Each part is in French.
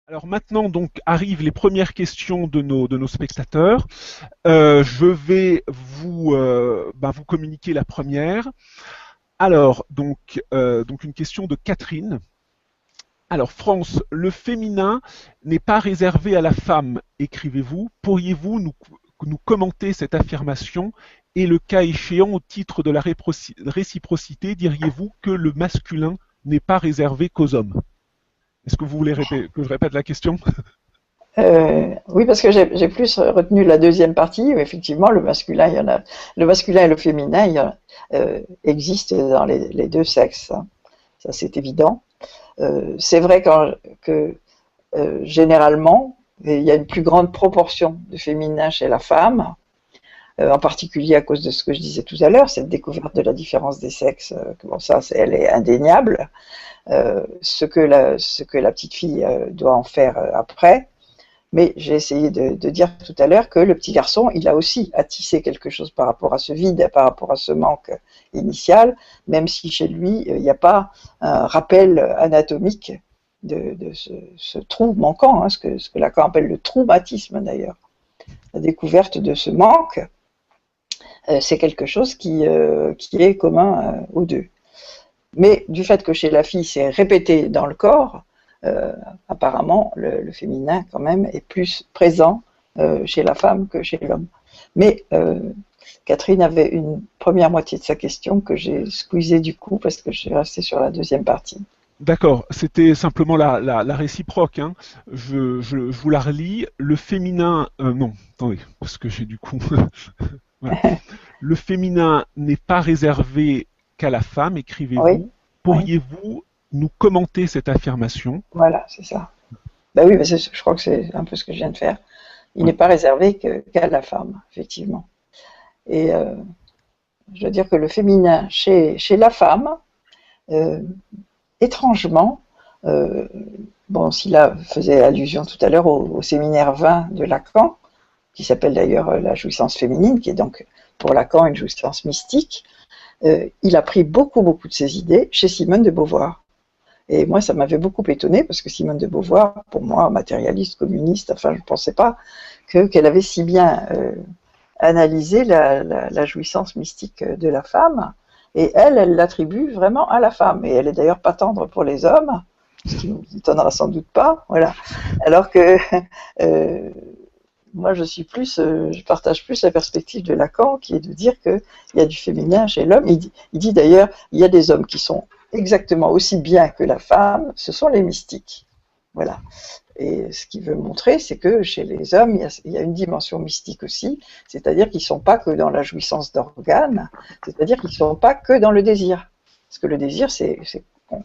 Alors maintenant, donc, arrivent les premières questions de nos spectateurs. Je vais vous communiquer la première. Alors, donc une question de Catherine. Alors, France, le féminin n'est pas réservé à la femme, écrivez-vous. Pourriez-vous nous commenter cette affirmation et le cas échéant, au titre de la réciprocité, diriez-vous que le masculin n'est pas réservé qu'aux hommes? Est-ce que vous voulez que je répète la question? Oui, parce que j'ai plus retenu la deuxième partie, où effectivement le masculin, il y en a, le masculin et le féminin, existent dans les deux sexes, hein. Ça c'est évident. C'est vrai que généralement, il y a une plus grande proportion de féminin chez la femme, en particulier à cause de ce que je disais tout à l'heure, cette découverte de la différence des sexes, bon, ça, elle est indéniable. Ce que la petite fille doit en faire après. Mais j'ai essayé de dire tout à l'heure que le petit garçon, il a aussi à tisser quelque chose par rapport à ce vide, par rapport à ce manque initial, même si chez lui, il n'y a pas un rappel anatomique de ce trou manquant, hein, ce que Lacan appelle le traumatisme d'ailleurs. La découverte de ce manque, c'est quelque chose qui est commun aux deux. Mais du fait que chez la fille, c'est répété dans le corps, apparemment, le féminin, quand même, est plus présent chez la femme que chez l'homme. Mais Catherine avait une première moitié de sa question que j'ai squeezée du coup parce que je suis restée sur la deuxième partie. D'accord, c'était simplement la réciproque, hein. Je vous la relis. Le féminin, non, attendez, parce que j'ai du coup. Voilà. Le féminin n'est pas réservé qu'à la femme, Oui, écrivez-vous. oui, Pourriez-vous nous commenter cette affirmation? voilà, c'est ça. Ben oui, mais je crois que c'est un peu ce que je viens de faire. Il Ouais. n'est pas réservé qu'à la femme, effectivement. Et je veux dire que le féminin chez la femme, euh, étrangement, euh, bon, Scylla faisait allusion tout à l'heure au séminaire 20 de Lacan, qui s'appelle d'ailleurs la jouissance féminine, qui est donc pour Lacan une jouissance mystique. Il a pris beaucoup, beaucoup de ses idées chez Simone de Beauvoir. Et moi, ça m'avait beaucoup étonné parce que Simone de Beauvoir, pour moi, matérialiste, communiste, enfin, je ne pensais pas qu'elle avait si bien analysé la jouissance mystique de la femme. Et elle l'attribue vraiment à la femme. Et elle est d'ailleurs pas tendre pour les hommes, ce qui ne nous étonnera sans doute pas. Voilà. Alors que euh, moi, je partage plus la perspective de Lacan, qui est de dire qu'il y a du féminin chez l'homme. Il dit d'ailleurs, il y a des hommes qui sont exactement aussi bien que la femme, ce sont les mystiques. Voilà. Et ce qu'il veut montrer, c'est que chez les hommes, il y a une dimension mystique aussi, c'est-à-dire qu'ils ne sont pas que dans la jouissance d'organes, c'est-à-dire qu'ils ne sont pas que dans le désir. Parce que le désir, c'est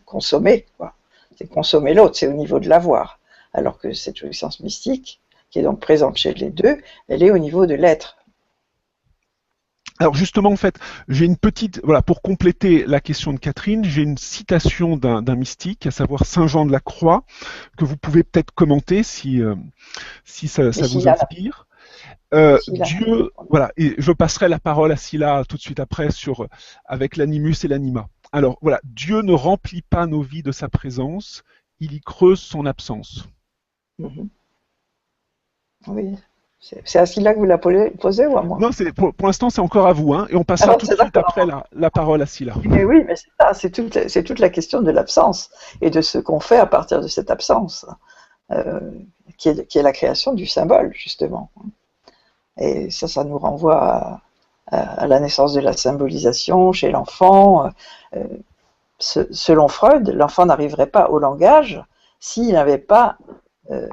consommer, quoi. C'est consommer l'autre, c'est au niveau de l'avoir. Alors que cette jouissance mystique, qui est donc présente chez les deux, elle est au niveau de l'être. Alors justement, en fait, j'ai une petite, voilà, pour compléter la question de Catherine, j'ai une citation d'un mystique, à savoir Saint Jean de la Croix, que vous pouvez peut-être commenter si Mais ça vous Scylla, inspire. Scylla, Dieu, voilà, et je passerai la parole à Scylla tout de suite après avec l'animus et l'anima. Alors voilà, Dieu ne remplit pas nos vies de sa présence, il y creuse son absence. oui. C'est à Scylla que vous la posez ou à moi? Non, pour l'instant c'est encore à vous, hein, et on passera Alors, tout de c'est suite après d'accord. la parole à Scylla. Mais oui, mais c'est ça, c'est toute la question de l'absence et de ce qu'on fait à partir de cette absence, euh, qui est la création du symbole, justement. Et ça nous renvoie à la naissance de la symbolisation chez l'enfant. Euh, Selon Freud, l'enfant n'arriverait pas au langage s'il n'avait pas, euh,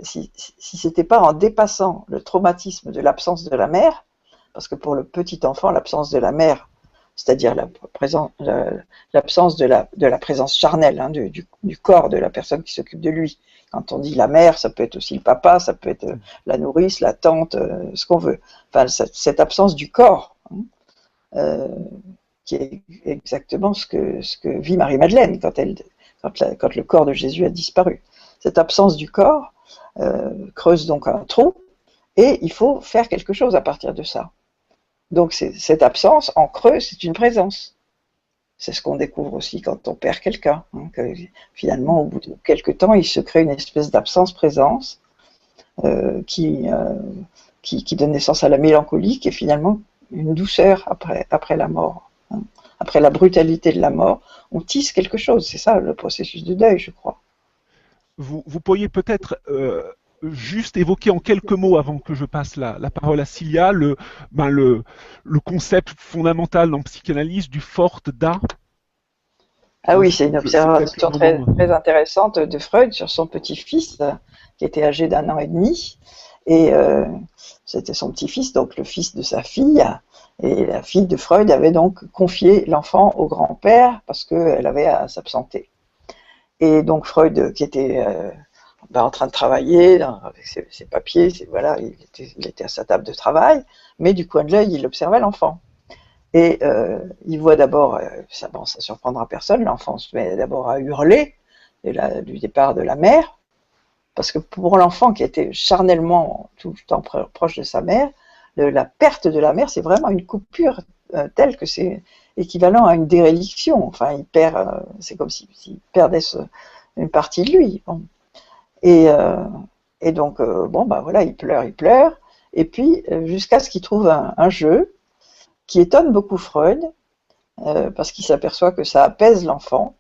si c'était pas en dépassant le traumatisme de l'absence de la mère, parce que pour le petit enfant, l'absence de la mère, c'est-à-dire l'absence de la présence charnelle, hein, du corps de la personne qui s'occupe de lui. Quand on dit la mère, ça peut être aussi le papa, ça peut être la nourrice, la tante, ce qu'on veut. Enfin, cette absence du corps, hein, euh, qui est exactement ce que vit Marie-Madeleine quand le corps de Jésus a disparu. Cette absence du corps creuse donc un trou et il faut faire quelque chose à partir de ça. Donc cette absence en creux, c'est une présence. C'est ce qu'on découvre aussi quand on perd quelqu'un, hein, que finalement, au bout de quelques temps, il se crée une espèce d'absence-présence qui donne naissance à la mélancolie, qui est finalement une douceur après la mort. Hein. Après la brutalité de la mort, on tisse quelque chose. C'est ça le processus de deuil, je crois. Vous pourriez peut-être juste évoquer en quelques mots, avant que je passe la parole à Cilia, le concept fondamental en psychanalyse du Fort-Da. Ah oui, c'est une observation très, très intéressante de Freud sur son petit-fils, qui était âgé d'1 an et demi. Et c'était son petit-fils, donc le fils de sa fille. Et la fille de Freud avait donc confié l'enfant au grand-père parce qu'elle avait à s'absenter. Et donc Freud, qui était en train de travailler avec ses papiers, voilà, il était à sa table de travail, mais du coin de l'œil, il observait l'enfant. Et il voit d'abord, ça surprendra personne, l'enfant se met d'abord à hurler du départ de la mère, parce que pour l'enfant qui était charnellement tout le temps proche de sa mère, la perte de la mère, c'est vraiment une coupure telle que c'est équivalent à une déréliction. Enfin, il perd, c'est comme s'il perdait une partie de lui. Bon. Et donc, voilà, il pleure, et puis jusqu'à ce qu'il trouve un jeu qui étonne beaucoup Freud, parce qu'il s'aperçoit que ça apaise l'enfant.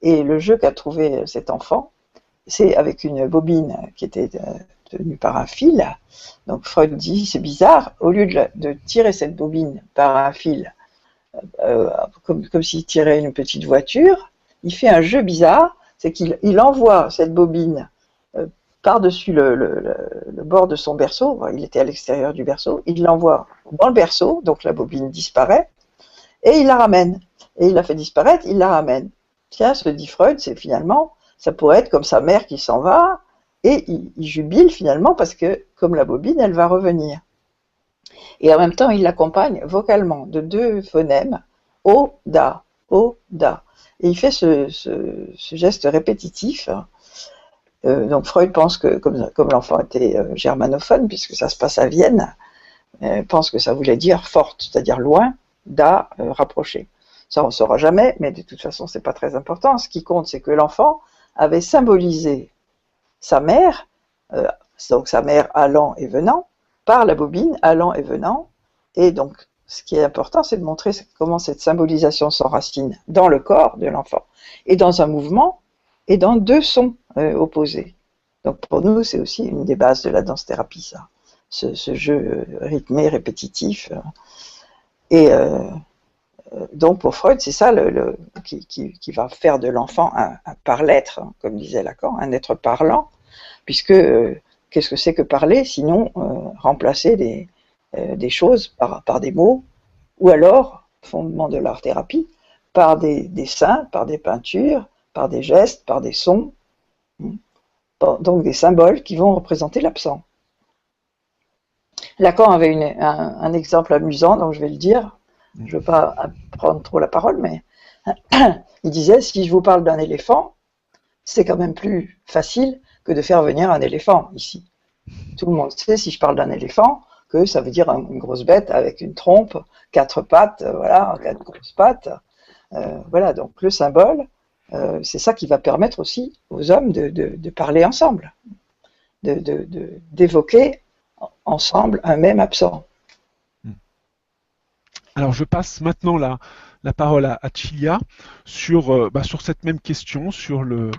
Et le jeu qu'a trouvé cet enfant, c'est avec une bobine qui était tenue par un fil. Donc Freud dit, c'est bizarre, au lieu de tirer cette bobine par un fil, comme s'il tirait une petite voiture, il fait un jeu bizarre, c'est qu'il envoie cette bobine par-dessus le bord de son berceau, il était à l'extérieur du berceau, il l'envoie dans le berceau, donc la bobine disparaît, et il la ramène. Et il la fait disparaître, il la ramène. Tiens, se dit Freud, c'est finalement, ça pourrait être comme sa mère qui s'en va, et il jubile finalement parce que, comme la bobine, elle va revenir. Et en même temps, il l'accompagne vocalement de 2 phonèmes, O, Da, O, Da. Et il fait ce geste répétitif. Donc Freud pense que, comme l'enfant était germanophone, puisque ça se passe à Vienne, pense que ça voulait dire forte, c'est-à-dire loin, Da, rapproché. Ça, on ne saura jamais, mais de toute façon, ce n'est pas très important. Ce qui compte, c'est que l'enfant avait symbolisé sa mère, donc sa mère allant et venant, par la bobine, allant et venant. Et donc, ce qui est important, c'est de montrer comment cette symbolisation s'enracine dans le corps de l'enfant, et dans un mouvement, et dans 2 sons opposés. Donc pour nous, c'est aussi une des bases de la danse-thérapie, ça, ce jeu rythmé, répétitif. Et donc pour Freud, c'est ça qui va faire de l'enfant un par-l'être, hein, comme disait Lacan, un être parlant, puisque qu'est-ce que c'est que parler, sinon remplacer des choses par des mots, ou alors, fondement de l'art-thérapie, par des dessins, par des peintures, par des gestes, par des sons, donc des symboles qui vont représenter l'absent. Lacan avait un exemple amusant, donc je vais le dire, je ne veux pas prendre trop la parole, mais il disait, si je vous parle d'un éléphant, c'est quand même plus facile que de faire venir un éléphant ici. Tout le monde sait, si je parle d'un éléphant, que ça veut dire une grosse bête avec une trompe, 4 pattes, voilà, 4 grosses pattes. Voilà, donc le symbole, c'est ça qui va permettre aussi aux hommes de parler ensemble, d'évoquer ensemble un même absent. Alors je passe maintenant la parole à Cilia sur cette même question, sur le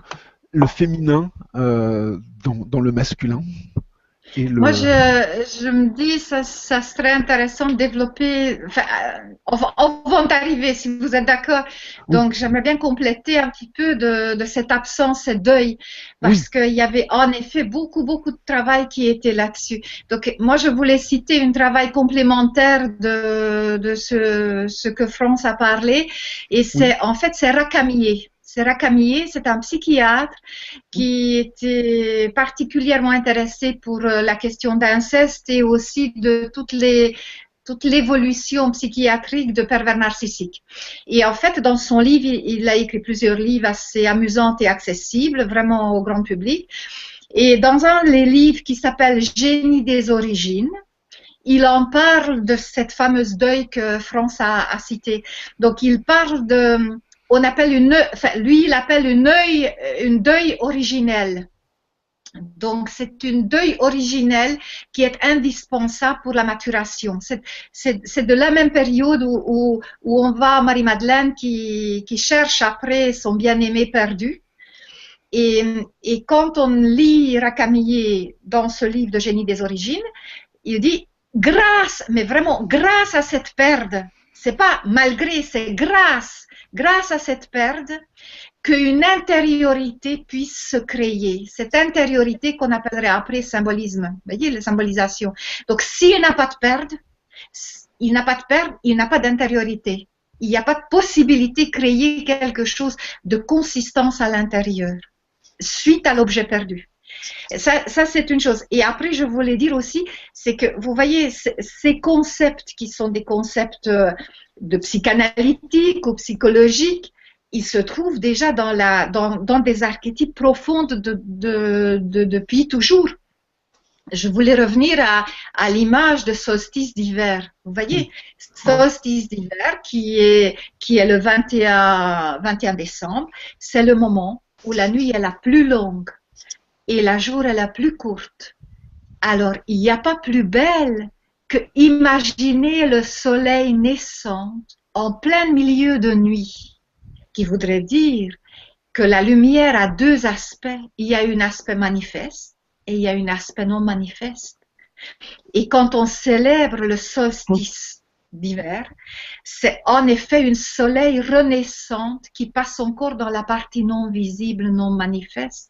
féminin dans le masculin. Moi, je me dis, ça serait intéressant de développer, enfin, on va en arriver si vous êtes d'accord. Donc, j'aimerais bien compléter un petit peu de cette absence et deuil, parce qu'il y avait en effet beaucoup de travail qui était là-dessus. Donc, moi, je voulais citer un travail complémentaire de ce que France a parlé, et c'est, en fait, c'est Racamier. C'est Racamier, c'est un psychiatre qui était particulièrement intéressé pour la question d'inceste et aussi de toute l'évolution psychiatrique de pervers narcissiques. Et en fait, dans son livre, il a écrit plusieurs livres assez amusants et accessibles, vraiment au grand public. Et dans un des livres qui s'appelle Génie des origines, il en parle de cette fameuse deuil que France a citée. Donc, il parle de, on appelle lui, il appelle une deuil originelle. Donc, c'est une deuil originelle qui est indispensable pour la maturation. C'est de la même période où on voit Marie-Madeleine qui cherche après son bien-aimé perdu. Et quand on lit Racamillet dans ce livre de Génie des origines, il dit grâce, mais vraiment grâce à cette perte, c'est pas malgré, c'est grâce à cette perte, qu'une intériorité puisse se créer. Cette intériorité qu'on appellerait après symbolisme. Vous voyez, la symbolisation. Donc, s'il n'a pas de perte, il n'a pas d'intériorité. Il n'y a pas de possibilité de créer quelque chose de consistance à l'intérieur, suite à l'objet perdu. Ça c'est une chose. Et après, je voulais dire aussi, c'est que, vous voyez, ces concepts qui sont des concepts de psychanalytiques ou psychologiques, ils se trouvent déjà dans des archétypes profonds depuis toujours. Je voulais revenir à l'image de solstice d'hiver. Vous voyez, solstice d'hiver qui est le 21 décembre, c'est le moment où la nuit est la plus longue et la jour est la plus courte. Alors, il n'y a pas plus belle que imaginer le soleil naissant en plein milieu de nuit, qui voudrait dire que la lumière a deux aspects. Il y a un aspect manifeste et il y a un aspect non manifeste. Et quand on célèbre le solstice d'hiver, c'est en effet un soleil renaissant qui passe encore dans la partie non visible, non manifeste.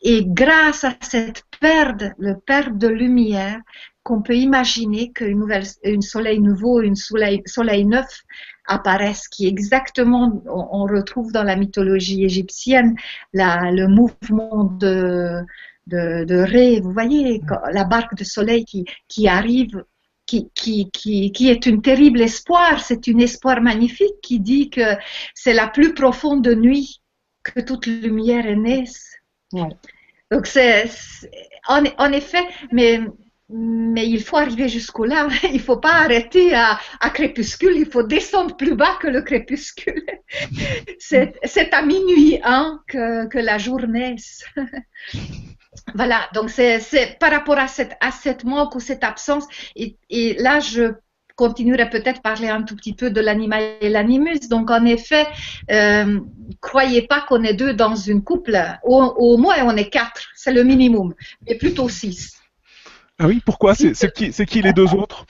Et grâce à cette perte de lumière, qu'on peut imaginer qu'un soleil nouveau, un soleil neuf apparaisse, qui exactement, on retrouve dans la mythologie égyptienne le mouvement de Ré, vous voyez, la barque de soleil qui arrive, qui est un terrible espoir, c'est un espoir magnifique qui dit que c'est la plus profonde nuit que toute lumière est née. Ouais. Donc en effet, mais il faut arriver jusqu'au-là. Il ne faut pas arrêter à crépuscule, il faut descendre plus bas que le crépuscule. C'est à minuit que la journée. Voilà, donc c'est par rapport à cette manque ou cette absence. Et là, je continuerai peut-être parler un tout petit peu de l'anima et l'animus. Donc, en effet, croyez pas qu'on est deux dans une couple. Au moins, on est 4, c'est le minimum, mais plutôt 6. Ah oui, pourquoi? C'est qui les deux autres?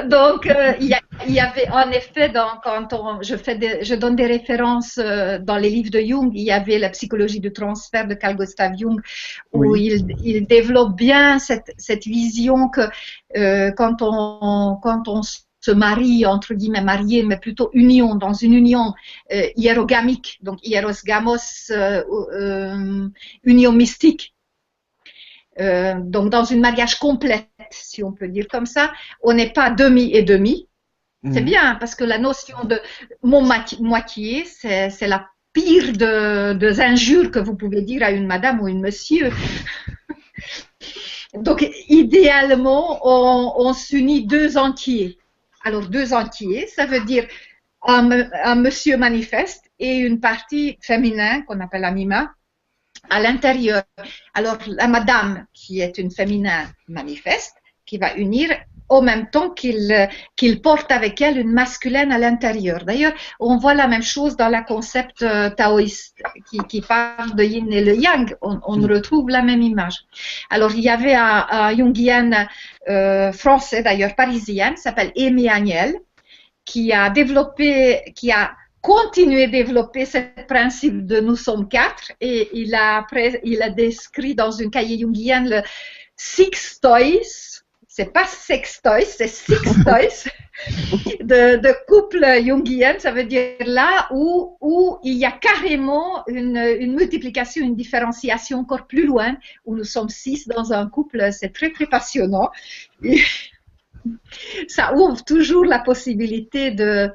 Donc, il y avait en effet, quand je donne des références dans les livres de Jung, il y avait la psychologie du transfert de Carl Gustav Jung, où il développe bien cette vision que quand on se marie, entre guillemets marié, mais plutôt dans une union hiérogamique, donc hieros gamos, union mystique. Donc dans un mariage complet, si on peut dire comme ça, on n'est pas demi et demi. C'est bien, parce que la notion de mon moitié, c'est la pire des injures que vous pouvez dire à une madame ou une monsieur. Donc idéalement, on s'unit deux entiers. Alors deux entiers, ça veut dire un monsieur manifeste et une partie féminin qu'on appelle anima à l'intérieur. Alors la madame qui est une féminin manifeste, qui va unir au même temps qu'il porte avec elle une masculine à l'intérieur. D'ailleurs, on voit la même chose dans le concept taoïste qui parle de yin et le yang. On retrouve la même image. Alors, il y avait un Jungien français, d'ailleurs parisien, s'appelle Aimé Agnel, qui a continué à développer ce principe de nous sommes 4, et il a décrit dans un cahier jungien le six toys. C'est pas sextoys, c'est six toys de couple jungien. Ça veut dire là où il y a carrément une multiplication, une différenciation encore plus loin, où nous sommes 6 dans un couple. C'est très très passionnant. Et ça ouvre toujours la possibilité de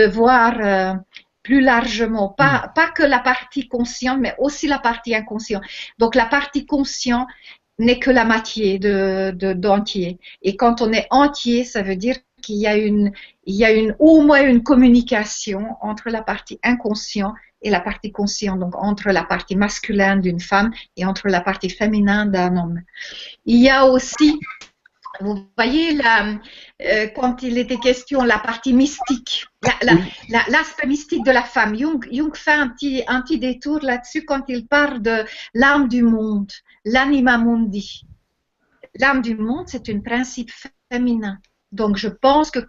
voir plus largement, pas que la partie consciente, mais aussi la partie inconsciente. Donc la partie consciente n'est que la moitié d'entier. Et quand on est entier, ça veut dire qu'il y a au moins une communication entre la partie inconsciente et la partie consciente, donc entre la partie masculine d'une femme et entre la partie féminine d'un homme. Il y a aussi, vous voyez, quand il était question la partie mystique, l'aspect mystique de la femme, Jung fait un petit détour là-dessus quand il parle de l'âme du monde, l'anima mundi. L'âme du monde, c'est un principe féminin. Donc, je pense que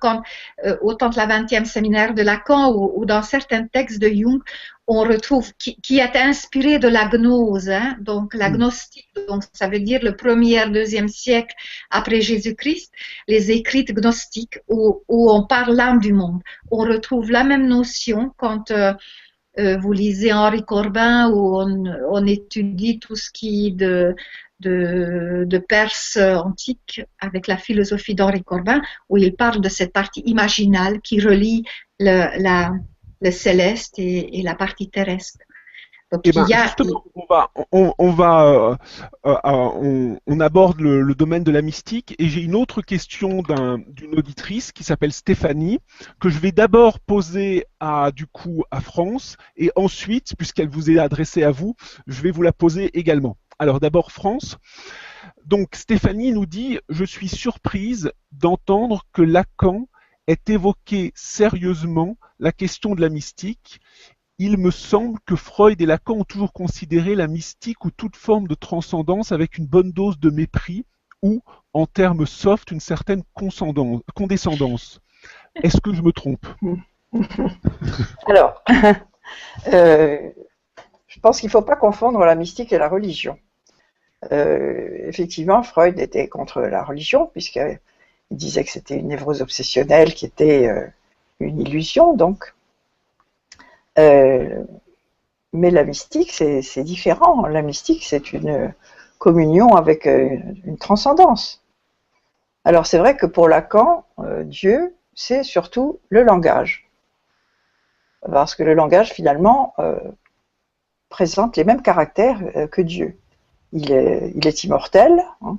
autant que la 20e séminaire de Lacan ou dans certains textes de Jung, on retrouve qui est inspiré de la gnose, hein, donc la gnostique, donc ça veut dire le 1er, 2e siècle après Jésus-Christ, les écrits gnostiques où on parle l'âme du monde. On retrouve la même notion quand vous lisez Henri Corbin où on étudie tout ce qui est de Perse antique avec la philosophie d'Henri Corbin, où il parle de cette partie imaginale qui relie le céleste et la partie terrestre. Donc, justement, on aborde le domaine de la mystique et j'ai une autre question d'une auditrice qui s'appelle Stéphanie que je vais d'abord poser à France et ensuite, puisqu'elle vous est adressée à vous, je vais vous la poser également. Alors d'abord France. Donc Stéphanie nous dit « Je suis surprise d'entendre que Lacan ait évoqué sérieusement la question de la mystique. Il me semble que Freud et Lacan ont toujours considéré la mystique ou toute forme de transcendance avec une bonne dose de mépris ou, en termes soft, une certaine condescendance. Est-ce que je me trompe ?» Alors, je pense qu'il ne faut pas confondre la mystique et la religion. Effectivement, Freud était contre la religion, puisqu'il disait que c'était une névrose obsessionnelle qui était une illusion, donc. Mais la mystique, c'est différent. La mystique, c'est une communion avec une transcendance. Alors, c'est vrai que pour Lacan, Dieu, c'est surtout le langage. Parce que le langage, finalement, présente les mêmes caractères que Dieu. Il est immortel, hein,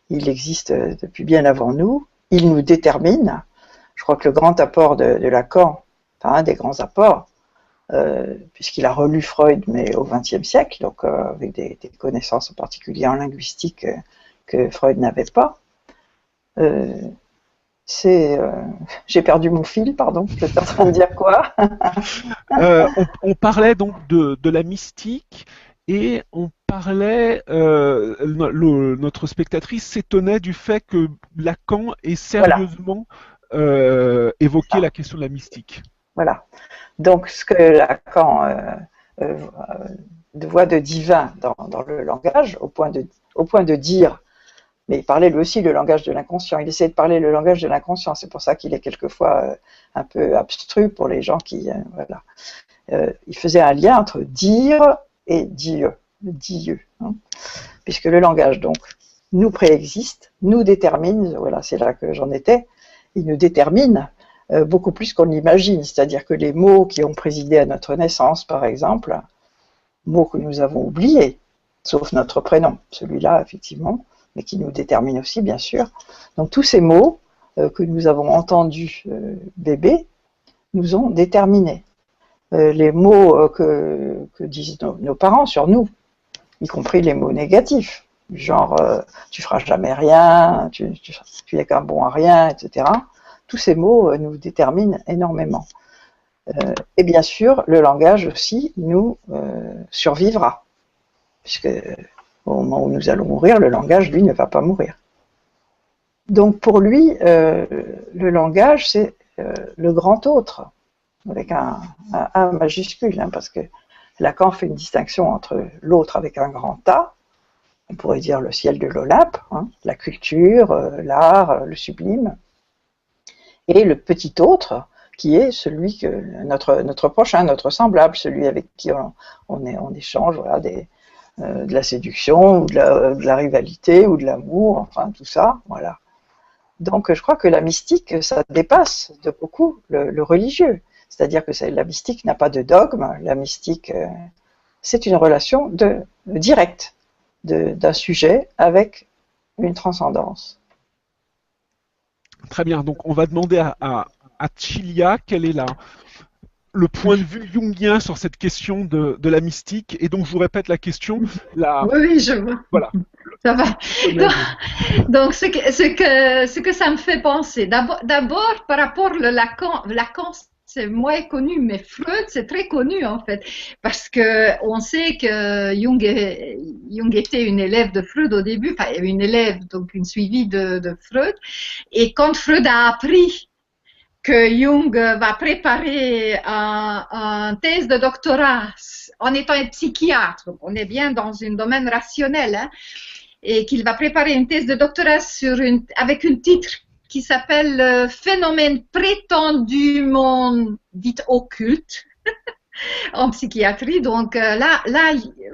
il existe depuis bien avant nous, il nous détermine. Je crois que le grand apport de Lacan, enfin un des grands apports, puisqu'il a relu Freud, mais au XXe siècle, donc avec des connaissances en particulier en linguistique que Freud n'avait pas. J'ai perdu mon fil, pardon, j'étais en train de dire quoi? On parlait donc de la mystique et on parlait, notre spectatrice s'étonnait du fait que Lacan ait sérieusement évoqué la question de la mystique. Voilà. Donc, ce que Lacan voit de divin dans le langage, au point de dire, mais il parlait lui aussi le langage de l'inconscient, il essayait de parler le langage de l'inconscient, c'est pour ça qu'il est quelquefois un peu abstru pour les gens qui... il faisait un lien entre dire et Dieu, hein, puisque le langage, donc, nous préexiste, nous détermine, voilà, c'est là que j'en étais, il nous détermine beaucoup plus qu'on l'imagine, c'est-à-dire que les mots qui ont présidé à notre naissance, par exemple, mots que nous avons oubliés, sauf notre prénom, celui-là, effectivement, mais qui nous détermine aussi, bien sûr. Donc tous ces mots que nous avons entendus bébés nous ont déterminés. Les mots que disent nos parents sur nous, y compris les mots négatifs, genre tu feras jamais rien, tu n'es qu'un bon à rien, etc. Tous ces mots nous déterminent énormément. Et bien sûr, le langage aussi nous survivra, puisque au moment où nous allons mourir, le langage, lui, ne va pas mourir. Donc pour lui, le langage, c'est le grand autre, avec un A majuscule, hein, parce que Lacan fait une distinction entre l'autre avec un grand A, on pourrait dire le ciel de l'Olympe, hein, la culture, l'art, le sublime, et le petit autre, qui est celui que notre prochain, notre semblable, celui avec qui on échange, voilà, de la séduction, ou de la rivalité, ou de l'amour, enfin tout ça, voilà. Donc je crois que la mystique, ça dépasse de beaucoup le religieux. C'est-à-dire que la mystique n'a pas de dogme, la mystique, c'est une relation directe d'un sujet avec une transcendance. Très bien, donc on va demander à Chilia quel est le point de vue jungien sur cette question de la mystique. Et donc je vous répète la question. Oui, je vois. Voilà. Ça va. Donc ce que ça me fait penser, d'abord par rapport à Lacan, c'est moins connu, mais Freud, c'est très connu en fait, parce que on sait que Jung était une élève de Freud au début, enfin une élève, donc une suivie de Freud, et quand Freud a appris que Jung va préparer un thèse de doctorat en étant un psychiatre, donc on est bien dans un domaine rationnel, hein, et qu'il va préparer une thèse de doctorat avec un titre qui s'appelle Phénomène prétendument dit occulte en psychiatrie. Donc là,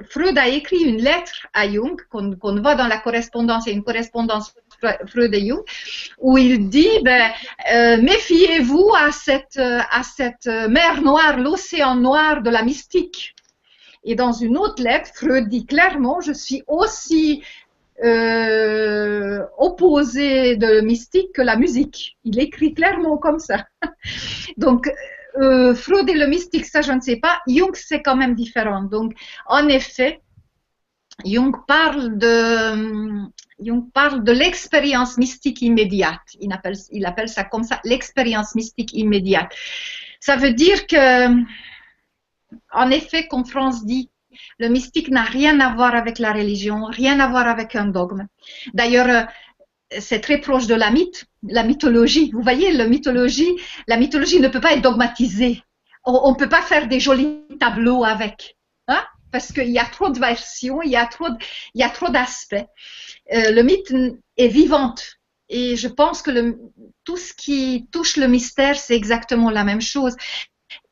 Freud a écrit une lettre à Jung qu'on voit dans la correspondance, il y a une correspondance Freud et Jung, où il dit méfiez-vous à cette mer noire, l'océan noir de la mystique. Et dans une autre lettre, Freud dit clairement je suis aussi opposé de mystique que la musique. Il écrit clairement comme ça. Donc, Freud et le mystique, ça je ne sais pas. Jung, c'est quand même différent. Donc, en effet, Jung parle de l'expérience mystique immédiate. Il appelle ça comme ça, l'expérience mystique immédiate. Ça veut dire que, en effet, comme France dit, le mystique n'a rien à voir avec la religion, rien à voir avec un dogme. D'ailleurs, c'est très proche de la mythologie. Vous voyez, la mythologie ne peut pas être dogmatisée. On ne peut pas faire des jolis tableaux avec, hein, parce qu'il y a trop de versions, il y a trop d'aspects. Le mythe est vivant. Et je pense que tout ce qui touche le mystère, c'est exactement la même chose.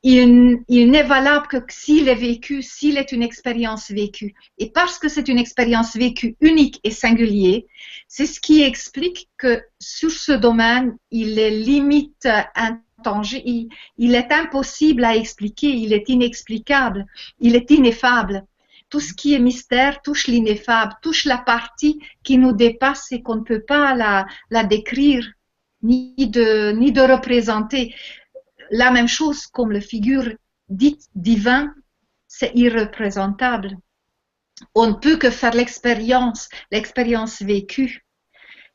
Il n'est valable que s'il est vécu, s'il est une expérience vécue. Et parce que c'est une expérience vécue unique et singulière, c'est ce qui explique que sur ce domaine, il est limite intangible, il est impossible à expliquer, il est inexplicable, il est ineffable. Tout ce qui est mystère touche l'ineffable, touche la partie qui nous dépasse et qu'on ne peut pas la décrire ni de représenter. La même chose comme la figure dite divin, c'est irreprésentable. On ne peut que faire l'expérience vécue.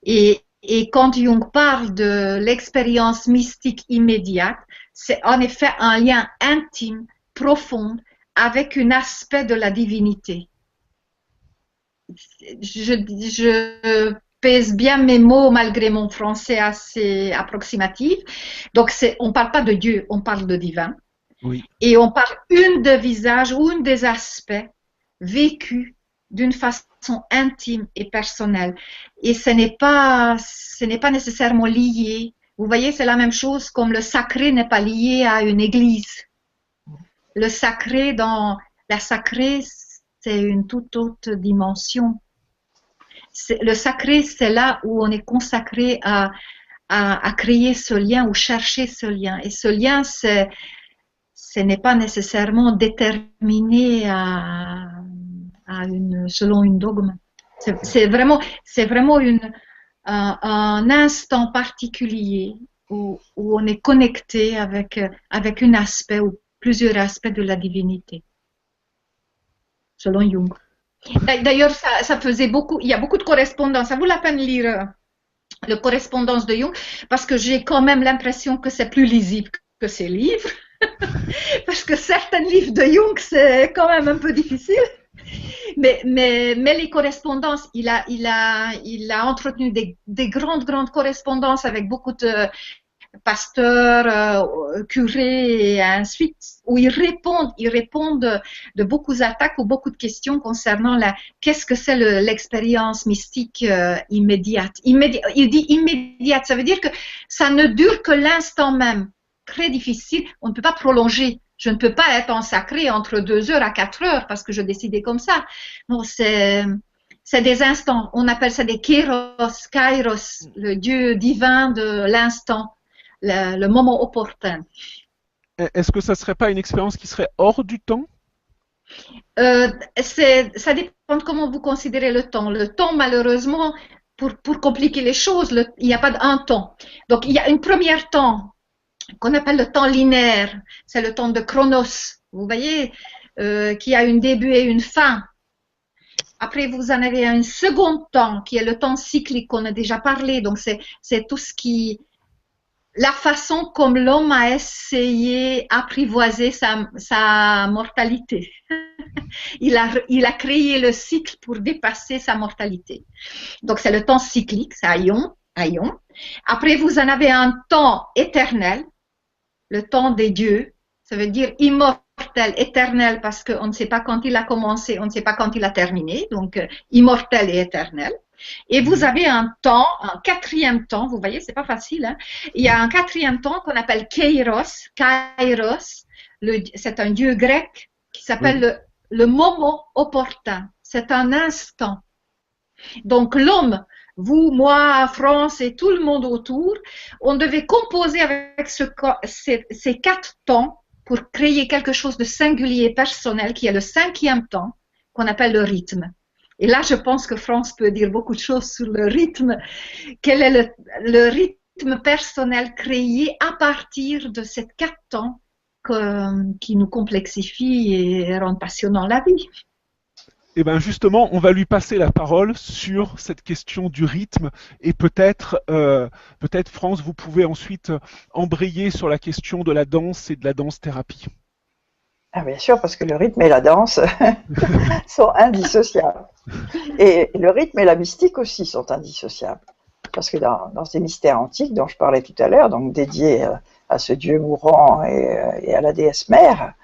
Et quand Jung parle de l'expérience mystique immédiate, c'est en effet un lien intime, profond, avec un aspect de la divinité. Je pèse bien mes mots malgré mon français assez approximatif. Donc, on ne parle pas de Dieu, on parle de divin. Oui. Et on parle une des visages ou une des aspects vécus d'une façon intime et personnelle. Et ce n'est pas nécessairement lié. Vous voyez, c'est la même chose comme le sacré n'est pas lié à une église. Le sacré c'est une toute autre dimension. Le sacré, c'est là où on est consacré à créer ce lien ou chercher ce lien. Et ce lien, ce n'est pas nécessairement déterminé selon une dogme. C'est vraiment un instant particulier où on est connecté avec un aspect ou plusieurs aspects de la divinité, selon Jung. D'ailleurs, ça faisait beaucoup, il y a beaucoup de correspondances. Ça vaut la peine de lire la correspondance de Jung, parce que j'ai quand même l'impression que c'est plus lisible que ces livres. Parce que certains livres de Jung, c'est quand même un peu difficile. Mais les correspondances, il a entretenu des grandes correspondances avec beaucoup de pasteurs, curés et ainsi de suite, où ils répondent de beaucoup d'attaques ou beaucoup de questions concernant qu'est-ce que c'est l'expérience mystique immédiate. Il dit immédiate, ça veut dire que ça ne dure que l'instant même. Très difficile, on ne peut pas prolonger. Je ne peux pas être en sacré entre 2 heures à 4 heures parce que je décidais comme ça. Non, c'est des instants. On appelle ça des kairos, le Dieu divin de l'instant. Le moment opportun. Est-ce que ça ne serait pas une expérience qui serait hors du temps? Ça dépend comment vous considérez le temps. Le temps, malheureusement, pour compliquer les choses, il n'y a pas d'un temps. Donc, il y a un premier temps qu'on appelle le temps linéaire. C'est le temps de Chronos, vous voyez, qui a un début et une fin. Après, vous en avez un second temps, qui est le temps cyclique qu'on a déjà parlé. Donc, c'est tout ce qui... La façon comme l'homme a essayé d'apprivoiser sa mortalité. Il a créé le cycle pour dépasser sa mortalité. Donc, c'est le temps cyclique, c'est Aion. Après, vous en avez un temps éternel, le temps des dieux. Ça veut dire immortel, éternel, parce qu'on ne sait pas quand il a commencé, on ne sait pas quand il a terminé. Donc, immortel et éternel. Et vous avez un quatrième temps, vous voyez, c'est pas facile, hein. Il y a un quatrième temps qu'on appelle Kairos. C'est un dieu grec qui s'appelle le moment opportun. C'est un instant. Donc l'homme, vous, moi, France et tout le monde autour, on devait composer avec ces 4 temps pour créer quelque chose de singulier et personnel qui est le 5e temps qu'on appelle le rythme. Et là, je pense que France peut dire beaucoup de choses sur le rythme. Quel est le rythme personnel créé à partir de ces 4 temps qui nous complexifient et rendent passionnant la vie? Et bien justement, on va lui passer la parole sur cette question du rythme et peut-être, France, vous pouvez ensuite embrayer sur la question de la danse et de la danse-thérapie. Ah, bien sûr, parce que le rythme et la danse sont indissociables. Et le rythme et la mystique aussi sont indissociables. Parce que dans ces mystères antiques dont je parlais tout à l'heure, donc dédiés à ce dieu mourant et à la déesse mère,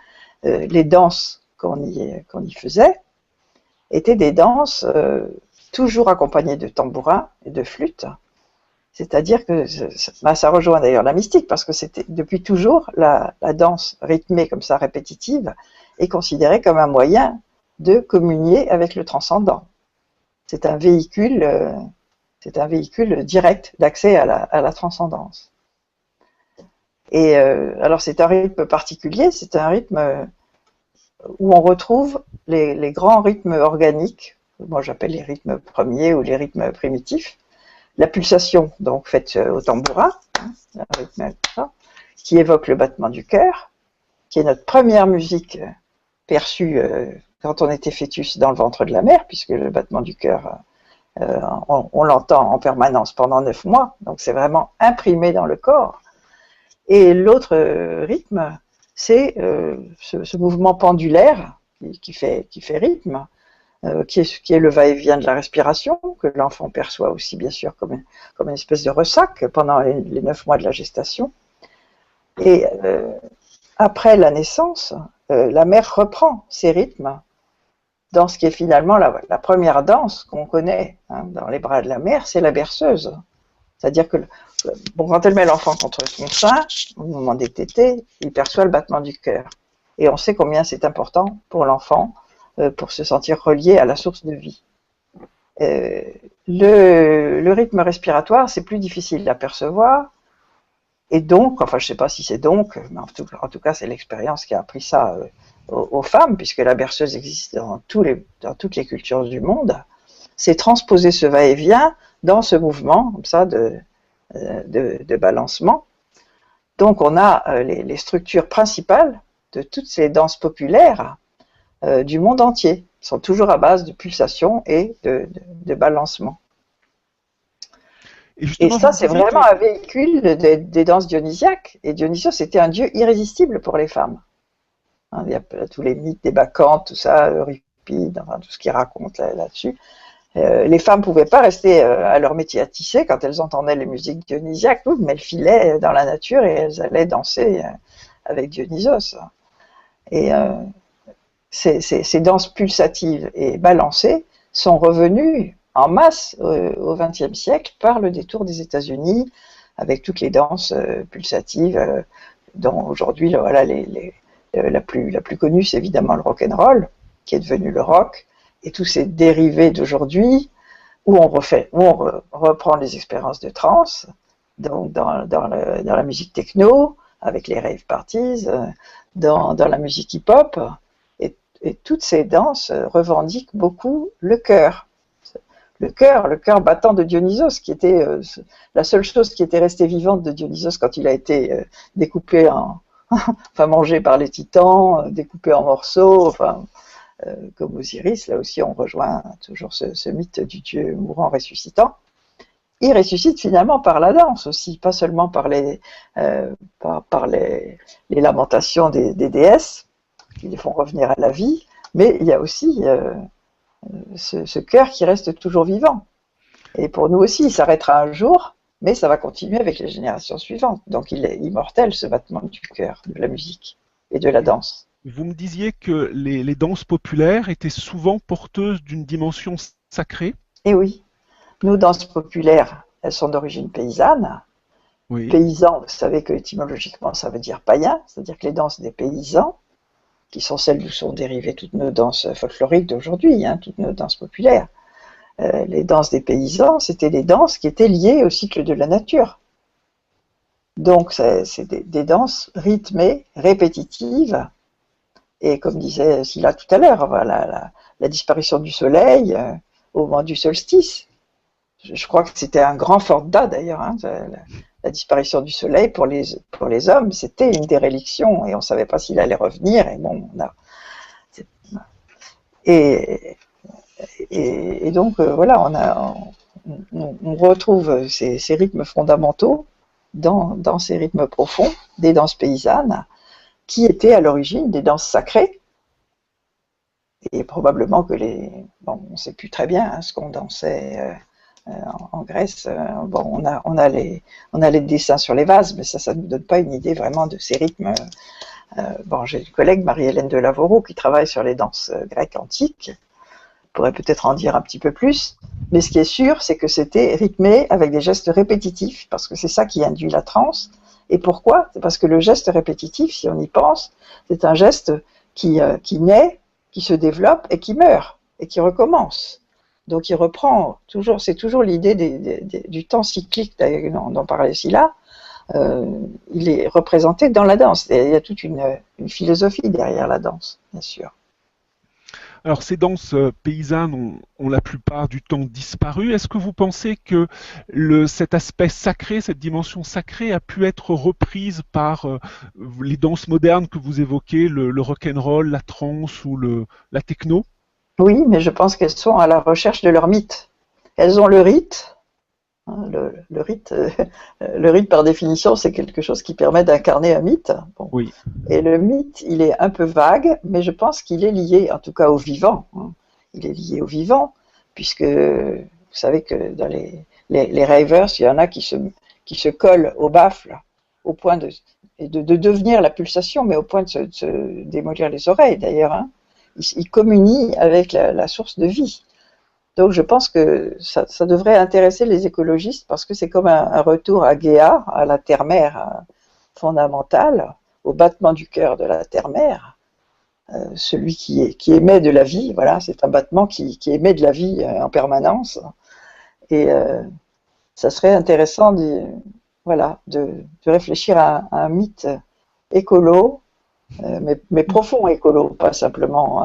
les danses qu'on y faisait étaient des danses toujours accompagnées de tambourins et de flûtes. C'est-à-dire que ça rejoint d'ailleurs la mystique, parce que c'était depuis toujours la danse rythmée comme ça, répétitive, est considérée comme un moyen de communier avec le transcendant. C'est un véhicule direct d'accès à la transcendance. Et alors c'est un rythme particulier, c'est un rythme où on retrouve les grands rythmes organiques, moi j'appelle les rythmes premiers ou les rythmes primitifs. La pulsation, donc faite au tambourin, un rythme qui évoque le battement du cœur, qui est notre première musique perçue quand on était fœtus dans le ventre de la mère, puisque le battement du cœur, on l'entend en permanence pendant 9 mois, donc c'est vraiment imprimé dans le corps. Et l'autre rythme, c'est ce mouvement pendulaire qui fait rythme, qui est le va-et-vient de la respiration, que l'enfant perçoit aussi bien sûr comme une espèce de ressac pendant les 9 mois de la gestation. Et après la naissance, la mère reprend ses rythmes dans ce qui est finalement la première danse qu'on connaît dans les bras de la mère, c'est la berceuse. C'est-à-dire que quand elle met l'enfant contre son sein, au moment des tétés, il perçoit le battement du cœur. Et on sait combien c'est important pour l'enfant pour se sentir relié à la source de vie. Le rythme respiratoire, c'est plus difficile à percevoir. Et donc, enfin je ne sais pas si c'est donc, mais en tout cas c'est l'expérience qui a appris ça aux femmes, puisque la berceuse existe dans toutes les cultures du monde, c'est transposer ce va-et-vient dans ce mouvement comme ça de balancement. Donc on a les structures principales de toutes ces danses populaires du monde entier, sont toujours à base de pulsation et de balancement. Et ça, c'est vraiment un véhicule des danses dionysiaques. Et Dionysos, c'était un dieu irrésistible pour les femmes. Il y a tous les mythes des bacchantes, tout ça, Euripide, enfin, tout ce qu'ils racontent là-dessus. Les femmes ne pouvaient pas rester à leur métier à tisser quand elles entendaient les musiques dionysiaques, mais elles filaient dans la nature et elles allaient danser avec Dionysos. Et ces danses pulsatives et balancées sont revenues en masse au XXe siècle par le détour des États-Unis, avec toutes les danses pulsatives, dont aujourd'hui la plus connue, c'est évidemment le rock'n'roll, qui est devenu le rock, et tous ces dérivés d'aujourd'hui, où on reprend les expériences de trance, donc dans la musique techno, avec les rave parties, dans la musique hip-hop, toutes ces danses revendiquent beaucoup le cœur. Le cœur battant de Dionysos, qui était la seule chose qui était restée vivante de Dionysos quand il a été découpé enfin mangé par les titans, découpé en morceaux, enfin, comme Osiris. Là aussi, on rejoint toujours ce mythe du dieu mourant ressuscitant. Il ressuscite finalement par la danse aussi, pas seulement par les lamentations des déesses qui les font revenir à la vie, mais il y a aussi ce cœur qui reste toujours vivant. Et pour nous aussi, il s'arrêtera un jour, mais ça va continuer avec les générations suivantes. Donc il est immortel, ce battement du cœur, de la musique et de la danse. Vous me disiez que les danses populaires étaient souvent porteuses d'une dimension sacrée. Eh oui. Nos danses populaires, elles sont d'origine paysanne. Oui. Paysan, vous savez que étymologiquement, ça veut dire païen, c'est-à-dire que les danses des paysans, qui sont celles d'où sont dérivées toutes nos danses folkloriques d'aujourd'hui, toutes nos danses populaires. Les danses des paysans, c'était des danses qui étaient liées au cycle de la nature. Donc, c'est des danses rythmées, répétitives, et comme disait Scylla tout à l'heure, voilà, la disparition du soleil au moment du solstice. Je crois que c'était un grand forda d'ailleurs, la disparition du soleil pour les hommes, c'était une déréliction et on ne savait pas s'il allait revenir. Et bon, et donc voilà, on retrouve ces rythmes fondamentaux dans ces rythmes profonds des danses paysannes qui étaient à l'origine des danses sacrées. Et probablement que on ne sait plus très bien ce qu'on dansait en Grèce. Bon, on a les dessins sur les vases, mais ça ne nous donne pas une idée vraiment de ces rythmes. J'ai une collègue, Marie-Hélène de Lavoro, qui travaille sur les danses grecques antiques, pourrait peut-être en dire un petit peu plus, mais ce qui est sûr, c'est que c'était rythmé avec des gestes répétitifs, parce que c'est ça qui induit la transe. Et pourquoi? C'est parce que le geste répétitif, si on y pense, c'est un geste qui naît, qui se développe et qui meurt, et qui recommence. Donc il reprend toujours, c'est toujours l'idée du temps cyclique dont parlait Scylla. Il est représenté dans la danse. Et il y a toute une philosophie derrière la danse, bien sûr. Alors ces danses paysannes ont la plupart du temps disparu. Est-ce que vous pensez que cet aspect sacré, cette dimension sacrée a pu être reprise par les danses modernes que vous évoquez, le rock'n'roll, la trance ou la techno? Oui, mais je pense qu'elles sont à la recherche de leur mythe. Elles ont le rite. Le rite, par définition, c'est quelque chose qui permet d'incarner un mythe. Bon. Oui. Et le mythe, il est un peu vague, mais je pense qu'il est lié, en tout cas, au vivant. Il est lié au vivant, puisque vous savez que dans les ravers, il y en a qui se collent au baffle, au point de devenir la pulsation, mais au point de se démolir les oreilles, d'ailleurs. Ils communient avec la source de vie. Donc je pense que ça devrait intéresser les écologistes parce que c'est comme un retour à Gaïa, à la terre-mère fondamentale, au battement du cœur de la terre-mère, celui qui émet de la vie. Voilà, c'est un battement qui émet de la vie en permanence. Et ça serait intéressant de réfléchir à un mythe écolo, mais profond écolo, pas simplement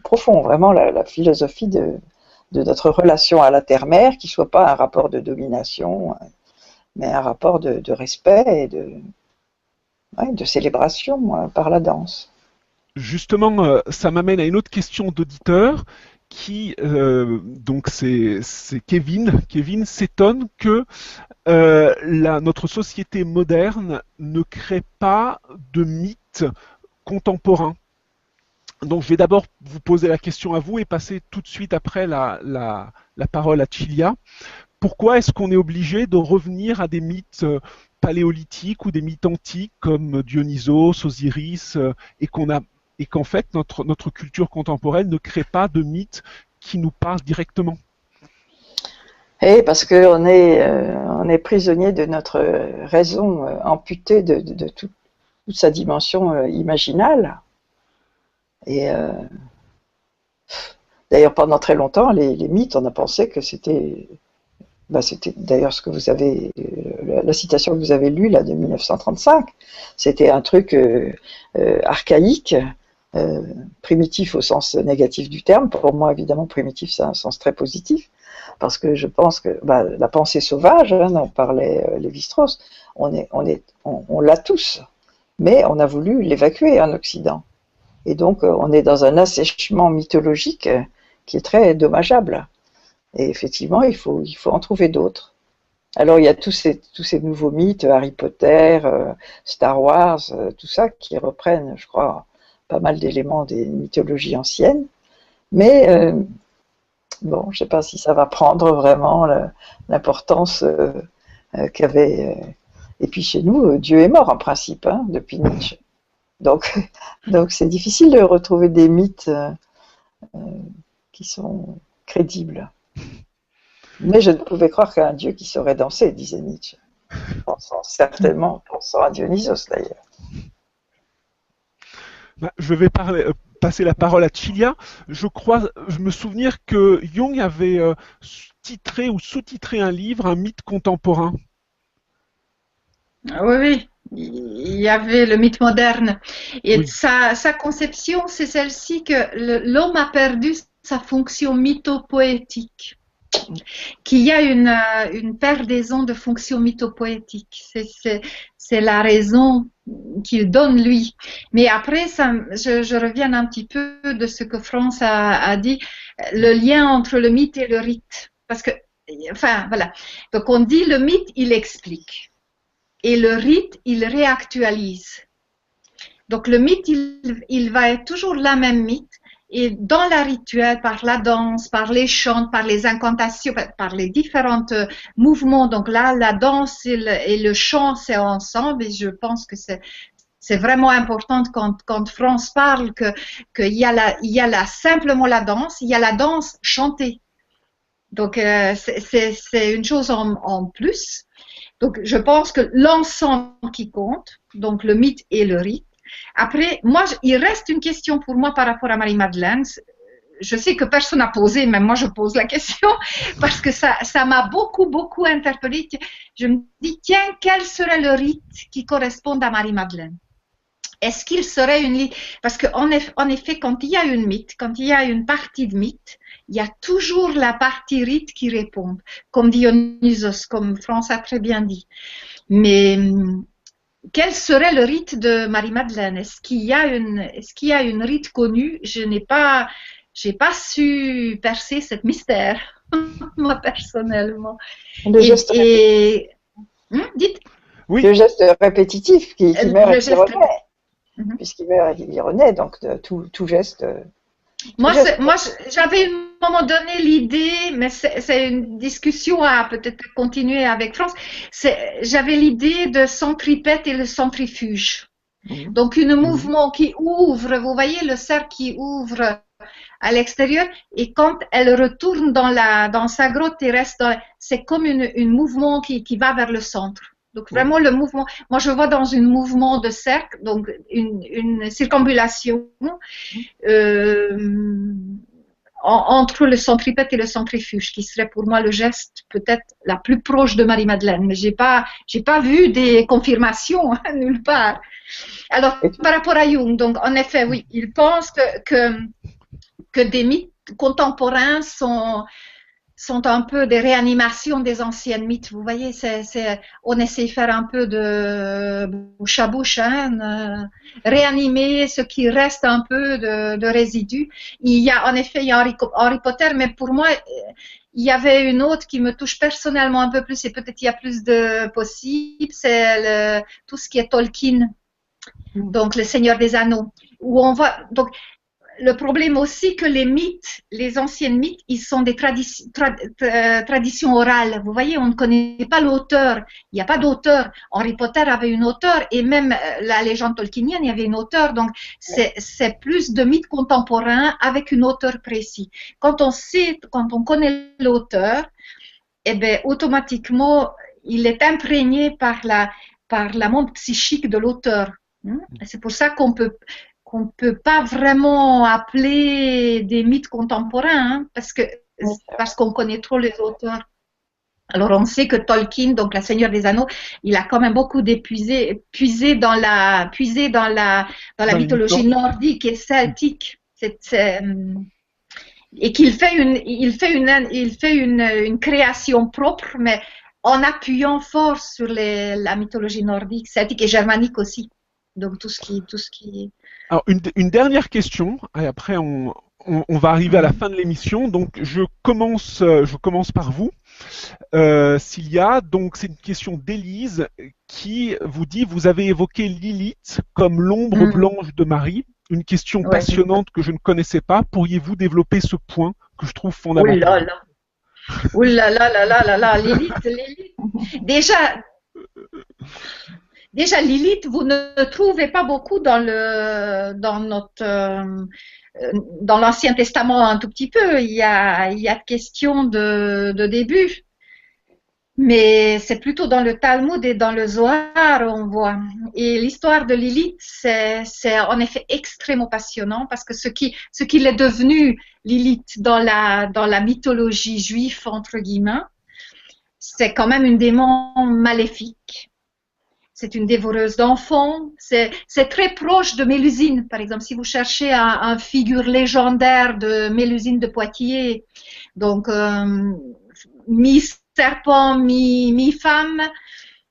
profond, vraiment la philosophie de notre relation à la terre-mère, qui ne soit pas un rapport de domination, mais un rapport de respect et de célébration par la danse. Justement, ça m'amène à une autre question d'auditeur qui, donc c'est Kevin. Kevin s'étonne que notre société moderne ne crée pas de mythes contemporains. Donc je vais d'abord vous poser la question à vous et passer tout de suite après la parole à Cilia. Pourquoi est-ce qu'on est obligé de revenir à des mythes paléolithiques ou des mythes antiques comme Dionysos, Osiris, et qu'en fait notre culture contemporaine ne crée pas de mythes qui nous parlent directement? Et parce qu'on est prisonnier de notre raison amputée de toute sa dimension imaginale. Et d'ailleurs, pendant très longtemps, les mythes, on a pensé que c'était d'ailleurs ce que vous avez, la citation que vous avez lue là de 1935, c'était un truc archaïque primitif au sens négatif du terme. Pour moi, évidemment, primitif, c'est un sens très positif, parce que je pense que la pensée sauvage, hein, dont parlait Lévi-Strauss, on l'a tous, mais on a voulu l'évacuer en Occident. Et donc, on est dans un assèchement mythologique qui est très dommageable. Et effectivement, il faut en trouver d'autres. Alors, il y a tous ces nouveaux mythes, Harry Potter, Star Wars, tout ça, qui reprennent, je crois, pas mal d'éléments des mythologies anciennes. Mais, bon, je ne sais pas si ça va prendre vraiment l'importance qu'avait... Et puis chez nous, Dieu est mort en principe, hein, depuis Nietzsche. Donc c'est difficile de retrouver des mythes qui sont crédibles. Mais je ne pouvais croire qu'à un Dieu qui saurait danser, disait Nietzsche. Certainement pensant à Dionysos d'ailleurs. Je vais passer la parole à Cilia. Je me souvenir que Jung avait titré ou sous-titré un livre, un mythe contemporain. Oui, oui. Il y avait le mythe moderne. Et oui. Sa conception, c'est celle-ci que l'homme a perdu sa fonction mythopoétique. Qu'il y a une perdaison de fonction mythopoétique. C'est la raison qu'il donne, lui. Mais après, je reviens un petit peu de ce que France a dit, le lien entre le mythe et le rite. Parce que, enfin, voilà. Donc, on dit le mythe, il explique. Et le rite, il réactualise. Donc le mythe, il va être toujours la même mythe. Et dans la rituelle, par la danse, par les chants, par les incantations, par les différents mouvements. Donc là, la danse et le chant, c'est ensemble. Et je pense que c'est vraiment important quand France parle qu'il y a simplement la danse, il y a la danse chantée. Donc c'est une chose en plus. Donc, je pense que l'ensemble qui compte, donc le mythe et le rite. Après, moi, il reste une question pour moi par rapport à Marie-Madeleine. Je sais que personne n'a posé, mais moi, je pose la question parce que ça m'a beaucoup interpellée. Je me dis, tiens, quel serait le rite qui corresponde à Marie-Madeleine? Est-ce qu'il serait une... Parce qu'en effet, quand il y a une mythe, quand il y a une partie de mythe, il y a toujours la partie rite qui répond, comme Dionysos, comme France a très bien dit. Mais quel serait le rite de Marie-Madeleine? Est-ce qu'il y a une rite connue? J'ai pas su percer ce mystère, moi personnellement. Dites. Oui. Le geste répétitif qui meurt et qui renaît. Puisqu'il meurt et il renaît, donc tout geste... Moi, j'avais à un moment donné l'idée, mais c'est une discussion à peut-être continuer avec France. J'avais l'idée de centripète et le centrifuge. Donc, un mouvement qui ouvre, vous voyez le cercle qui ouvre à l'extérieur, et quand elle retourne dans sa grotte terrestre, c'est comme un mouvement qui va vers le centre. Donc vraiment le mouvement, moi je vois dans un mouvement de cercle, donc une circambulation entre le centripète et le centrifuge, qui serait pour moi le geste peut-être la plus proche de Marie-Madeleine, mais j'ai pas vu des confirmations nulle part. Alors par rapport à Jung, donc en effet oui, il pense que des mythes contemporains sont un peu des réanimations des anciennes mythes. Vous voyez, on essaie de faire un peu de bouche à bouche, réanimer ce qui reste un peu de résidus. Il y a Harry Potter, mais pour moi, il y avait une autre qui me touche personnellement un peu plus, et peut-être il y a plus de possible, c'est tout ce qui est Tolkien, donc le Seigneur des Anneaux, où on voit... Donc, le problème aussi que les mythes, les anciennes mythes, ils sont des traditions orales. Vous voyez, on ne connaît pas l'auteur. Il n'y a pas d'auteur. Harry Potter avait une auteure, et même la légende tolkienienne, il y avait une auteure. Donc, c'est plus de mythes contemporains avec une auteure précis. Quand on connaît l'auteur, eh bien, automatiquement, il est imprégné par la monde psychique de l'auteur. C'est pour ça qu'on peut pas vraiment appeler des mythes contemporains, parce qu'on connaît trop les auteurs. Alors on sait que Tolkien, donc la Seigneur des Anneaux, il a quand même beaucoup puisé dans la mythologie nordique et celtique. Et qu'il fait une création propre, mais en appuyant fort sur la mythologie nordique, celtique et germanique aussi. Donc tout ce qui. Alors une dernière question, et après on va arriver à la fin de l'émission. Donc je commence par vous. Sylvia, donc c'est une question d'Élise qui vous dit, vous avez évoqué Lilith comme l'ombre blanche de Marie, une question passionnante que je ne connaissais pas. Pourriez-vous développer ce point que je trouve fondamental? Oh là là, oh là là là là là là, Lilith. Déjà Lilith, vous ne trouvez pas beaucoup dans l'Ancien Testament un tout petit peu. Il y a question de début. Mais c'est plutôt dans le Talmud et dans le Zohar, on voit. Et l'histoire de Lilith, c'est en effet extrêmement passionnant parce que ce qu'il est devenu Lilith dans la mythologie juive, entre guillemets, c'est quand même une démon maléfique. C'est une dévoreuse d'enfants. C'est très proche de Mélusine, par exemple. Si vous cherchez un figure légendaire de Mélusine de Poitiers, donc mi-serpent, mi-femme,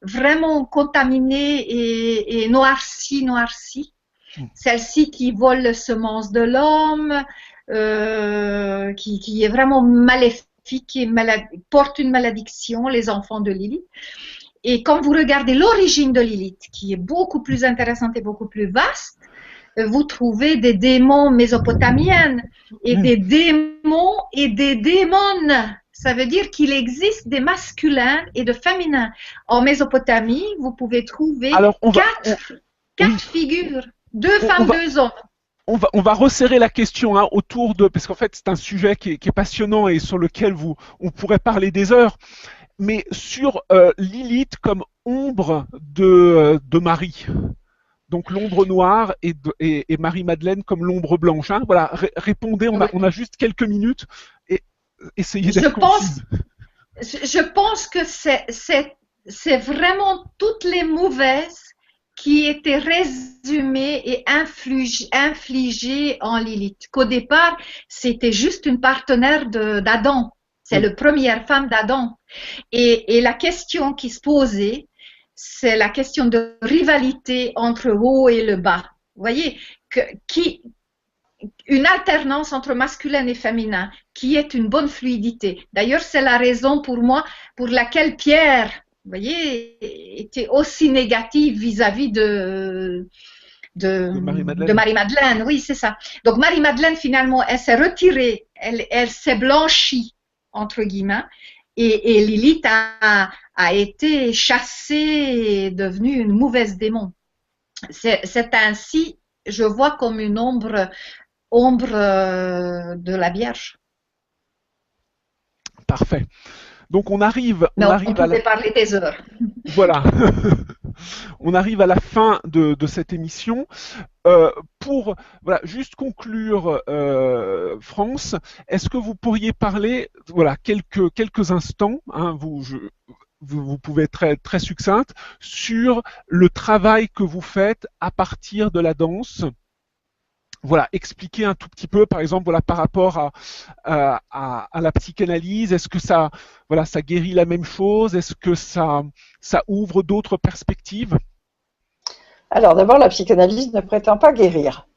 vraiment contaminée et noircie. Celle-ci qui vole les semences de l'homme, qui est vraiment maléfique, qui porte une malédiction, les enfants de Lilith. Et quand vous regardez l'origine de Lilith, qui est beaucoup plus intéressante et beaucoup plus vaste, vous trouvez des démons mésopotamiennes et des démons et des démones. Ça veut dire qu'il existe des masculins et de féminins. En Mésopotamie, vous pouvez trouver quatre figures, 2 femmes, 2 hommes. On va resserrer la question autour de, parce qu'en fait c'est un sujet qui est passionnant et sur lequel on pourrait parler des heures, mais sur Lilith comme ombre de Marie. Donc l'ombre noire et Marie-Madeleine comme l'ombre blanche. Voilà, répondez, on a juste quelques minutes et essayez d'être concise. Je pense que c'est vraiment toutes les mauvaises qui étaient résumées et infligées en Lilith. Qu'au départ, c'était juste une partenaire d'Adam. C'est la première femme d'Adam. Et la question qui se posait, c'est la question de rivalité entre le haut et le bas. Vous voyez, une alternance entre masculin et féminin, qui est une bonne fluidité. D'ailleurs, c'est la raison pour moi pour laquelle Pierre, vous voyez, était aussi négatif vis-à-vis de Marie-Madeleine. Oui, c'est ça. Donc Marie-Madeleine, finalement, elle s'est retirée, elle s'est blanchie, entre guillemets, et Lilith a été chassée et devenue une mauvaise démon. C'est ainsi, je vois comme une ombre de la Vierge. Parfait. Donc on arrive on pouvait parler des heures. Voilà. On arrive à la fin de cette émission. Pour juste conclure, France, est-ce que vous pourriez parler, quelques instants, vous pouvez être très, très succincte, sur le travail que vous faites à partir de la danse? Voilà, expliquer un tout petit peu, par exemple, par rapport à la psychanalyse. Est-ce que ça guérit la même chose? Est-ce que ça ouvre d'autres perspectives? Alors, d'abord, la psychanalyse ne prétend pas guérir.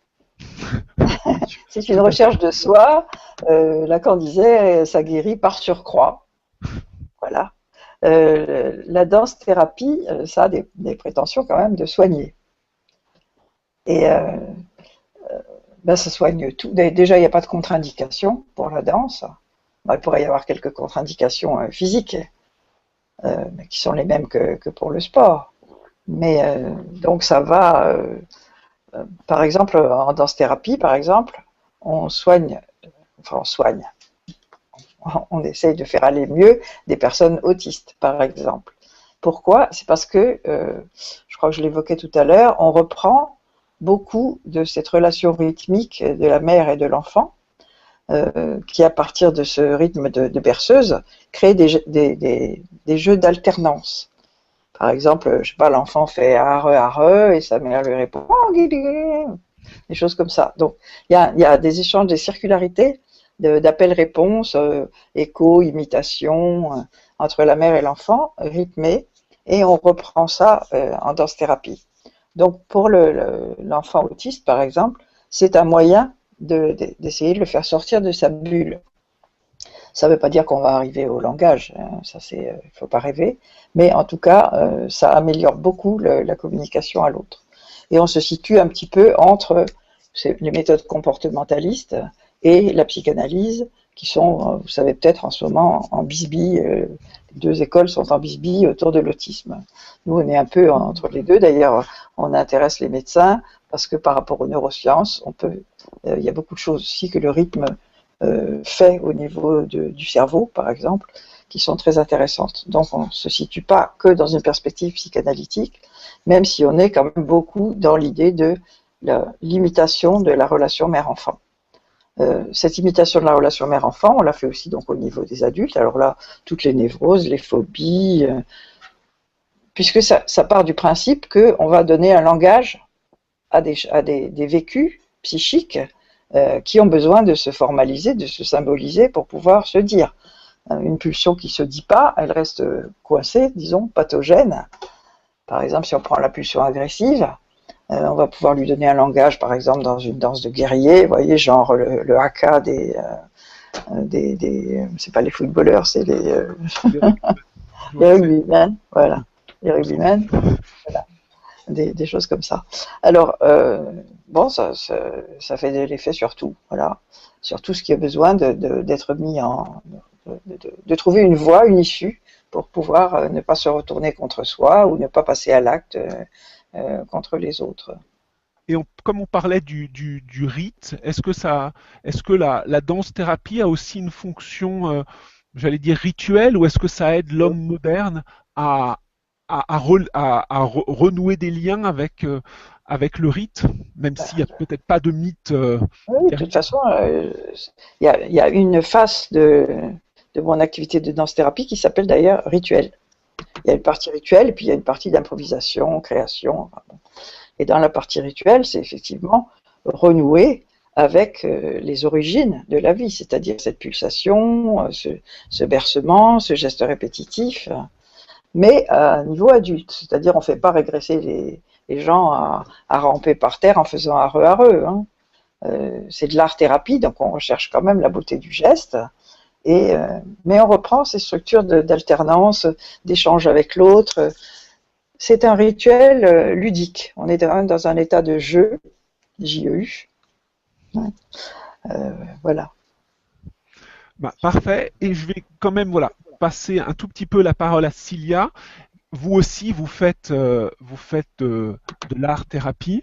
C'est une recherche de soi. Lacan disait, ça guérit par surcroît. Voilà. La danse-thérapie, ça a des prétentions quand même de soigner. Et ça soigne tout. Déjà, il n'y a pas de contre-indication pour la danse. Il pourrait y avoir quelques contre-indications physiques, mais qui sont les mêmes que pour le sport. Mais donc ça va, par exemple, en danse-thérapie, par exemple, on essaye de faire aller mieux des personnes autistes, par exemple. Pourquoi? C'est parce que, je crois que je l'évoquais tout à l'heure, on reprend beaucoup de cette relation rythmique de la mère et de l'enfant, qui, à partir de ce rythme de berceuse, crée des jeux d'alternance. Par exemple, je sais pas, l'enfant fait arre, et sa mère lui répond oh, des choses comme ça. Donc, il y a des échanges, des circularités d'appels-réponses, écho, imitation, entre la mère et l'enfant, rythmés, et on reprend ça en danse-thérapie. Donc, pour l'enfant autiste, par exemple, c'est un moyen d'essayer de le faire sortir de sa bulle. Ça ne veut pas dire qu'on va arriver au langage, hein, ça c'est, il ne faut pas rêver, mais en tout cas, ça améliore beaucoup la communication à l'autre. Et on se situe un petit peu entre les méthodes comportementalistes et la psychanalyse, qui sont, vous savez peut-être en ce moment, en bisbille, les deux écoles sont en bisbille autour de l'autisme. Nous, on est un peu entre les deux, d'ailleurs, on intéresse les médecins, parce que par rapport aux neurosciences, il y a beaucoup de choses aussi que le rythme fait au niveau du cerveau, par exemple, qui sont très intéressantes. Donc on ne se situe pas que dans une perspective psychanalytique, même si on est quand même beaucoup dans l'idée de l'imitation de la relation mère-enfant. Cette imitation de la relation mère-enfant, on l'a fait aussi donc au niveau des adultes. Alors là, toutes les névroses, les phobies, puisque ça part du principe qu'on va donner un langage à des vécus psychiques qui ont besoin de se formaliser, de se symboliser pour pouvoir se dire. Une pulsion qui ne se dit pas, elle reste coincée, disons, pathogène. Par exemple, si on prend la pulsion agressive, on va pouvoir lui donner un langage, par exemple, dans une danse de guerrier, vous voyez, genre le haka c'est pas les footballeurs, c'est les rugbymen, voilà, les rugbymen, voilà. Des choses comme ça. Alors, bon, ça fait de l'effet sur tout, voilà, sur tout ce qui a besoin d'être mis de trouver une voie, une issue, pour pouvoir ne pas se retourner contre soi ou ne pas passer à l'acte contre les autres. Et comme on parlait du rite, est-ce que la danse-thérapie a aussi une fonction, j'allais dire rituelle, ou est-ce que ça aide l'homme moderne à renouer des liens avec le rite, même s'il n'y a peut-être pas de mythe. Oui, de toute façon, il y a une phase de mon activité de danse-thérapie qui s'appelle d'ailleurs rituel. Il y a une partie rituelle et puis il y a une partie d'improvisation, création. Enfin, bon. Et dans la partie rituelle, c'est effectivement renouer avec les origines de la vie, c'est-à-dire cette pulsation, ce bercement, ce geste répétitif, mais à un niveau adulte. C'est-à-dire on ne fait pas régresser les gens à ramper par terre en faisant arreux. Hein. C'est de l'art-thérapie, donc on recherche quand même la beauté du geste. Mais on reprend ces structures d'alternance, d'échange avec l'autre. C'est un rituel ludique. On est dans un état de jeu, JEU. Voilà. Bah, parfait. Et je vais quand même passer un tout petit peu la parole à Cilia. Vous aussi, vous faites de l'art-thérapie.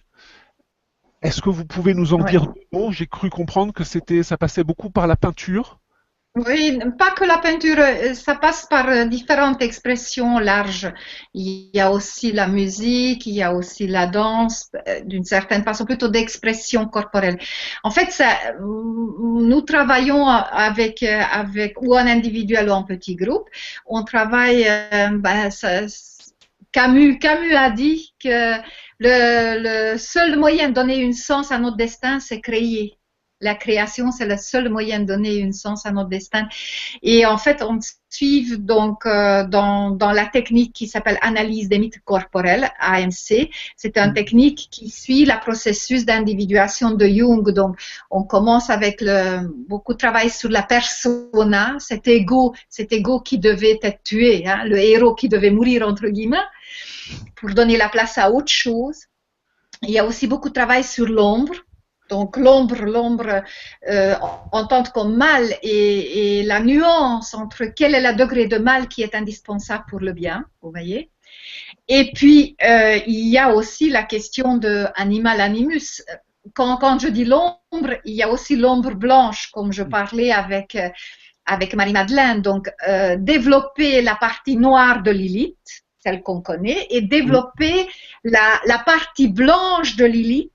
Est-ce que vous pouvez nous en dire deux mots? J'ai cru comprendre que ça passait beaucoup par la peinture. Oui, pas que la peinture, ça passe par différentes expressions larges. Il y a aussi la musique, il y a aussi la danse, d'une certaine façon, plutôt d'expression corporelle. En fait, nous travaillons avec ou en individuel ou en petit groupe. On travaille, Camus a dit que le seul moyen de donner un sens à notre destin, c'est créer. La création, c'est le seul moyen de donner un sens à notre destin. Et en fait, on suit donc dans la technique qui s'appelle analyse des mythes corporels, AMC. C'est une technique qui suit le processus d'individuation de Jung. Donc, on commence avec beaucoup de travail sur la persona, cet ego qui devait être tué, hein, le héros qui devait mourir entre guillemets, pour donner la place à autre chose. Il y a aussi beaucoup de travail sur l'ombre. Donc l'ombre entend comme mal et la nuance entre quel est le degré de mal qui est indispensable pour le bien, vous voyez. Et puis il y a aussi la question de animal animus. Quand je dis l'ombre, il y a aussi l'ombre blanche, comme je parlais avec Marie-Madeleine. Donc développer la partie noire de Lilith, celle qu'on connaît, et développer la partie blanche de Lilith,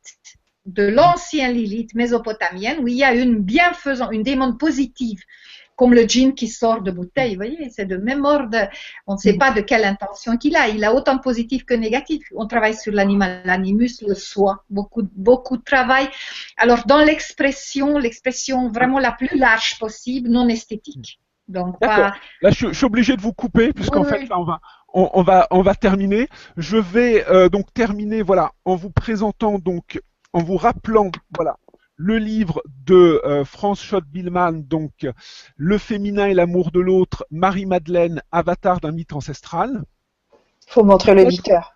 de l'ancien Lilith mésopotamienne, où il y a une bienfaisante, une démon positive, comme le djinn qui sort de bouteille, vous voyez, c'est de même ordre, on ne sait pas de quelle intention qu'il a, il a autant de positif que négatif. On travaille sur l'animal, l'animus, le soi, beaucoup de travail. Alors, dans l'expression vraiment la plus large possible, non esthétique. Donc, d'accord. Là, je suis obligé de vous couper, puisqu'en fait, là, on va terminer. Je vais donc terminer, voilà, en vous présentant, donc, en vous rappelant, voilà, le livre de Franz Schott-Billman, donc Le féminin et l'amour de l'autre, Marie-Madeleine, avatar d'un mythe ancestral. Il faut montrer l'éditeur.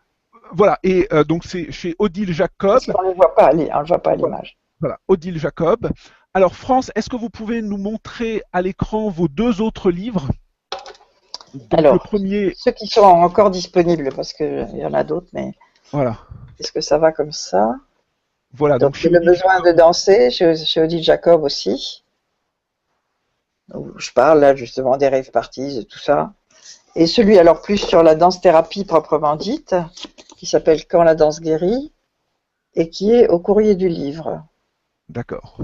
Voilà, et donc c'est chez Odile Jacob. Parce qu'on ne le voit pas à l'image. Voilà, Odile Jacob. Alors, France, est-ce que vous pouvez nous montrer à l'écran vos deux autres livres? Donc, alors, le premier... ceux qui sont encore disponibles, parce qu'il y en a d'autres, mais voilà. Est-ce que ça va comme ça? Voilà, donc j'ai le besoin de danser, chez Odile Jacob aussi. Donc, je parle là justement des rave parties, de tout ça. Et celui alors plus sur la danse-thérapie proprement dite, qui s'appelle Quand la danse guérit, et qui est au courrier du livre. D'accord.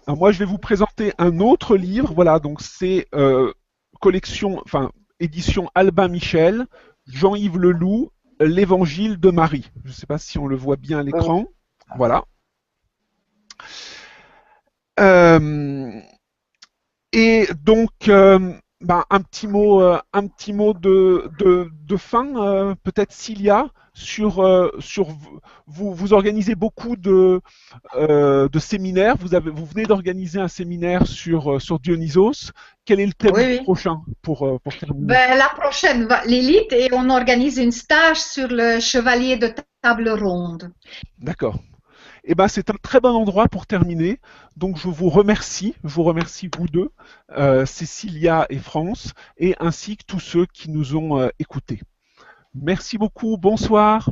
Alors moi, je vais vous présenter un autre livre. Voilà, donc c'est collection, enfin édition Albin Michel, Jean-Yves Leloup, L'Évangile de Marie. Je ne sais pas si on le voit bien à l'écran. Voilà. Et donc, un petit mot de fin, peut-être Cilia, sur vous organisez beaucoup de séminaires. Vous venez d'organiser un séminaire sur Dionysos. Quel est le thème prochain pour terminer? La prochaine, Lilith, et on organise une stage sur le chevalier de table ronde. D'accord. Eh ben, c'est un très bon endroit pour terminer. Donc, je vous remercie vous deux, Cécilia et France, et ainsi que tous ceux qui nous ont écoutés. Merci beaucoup, bonsoir.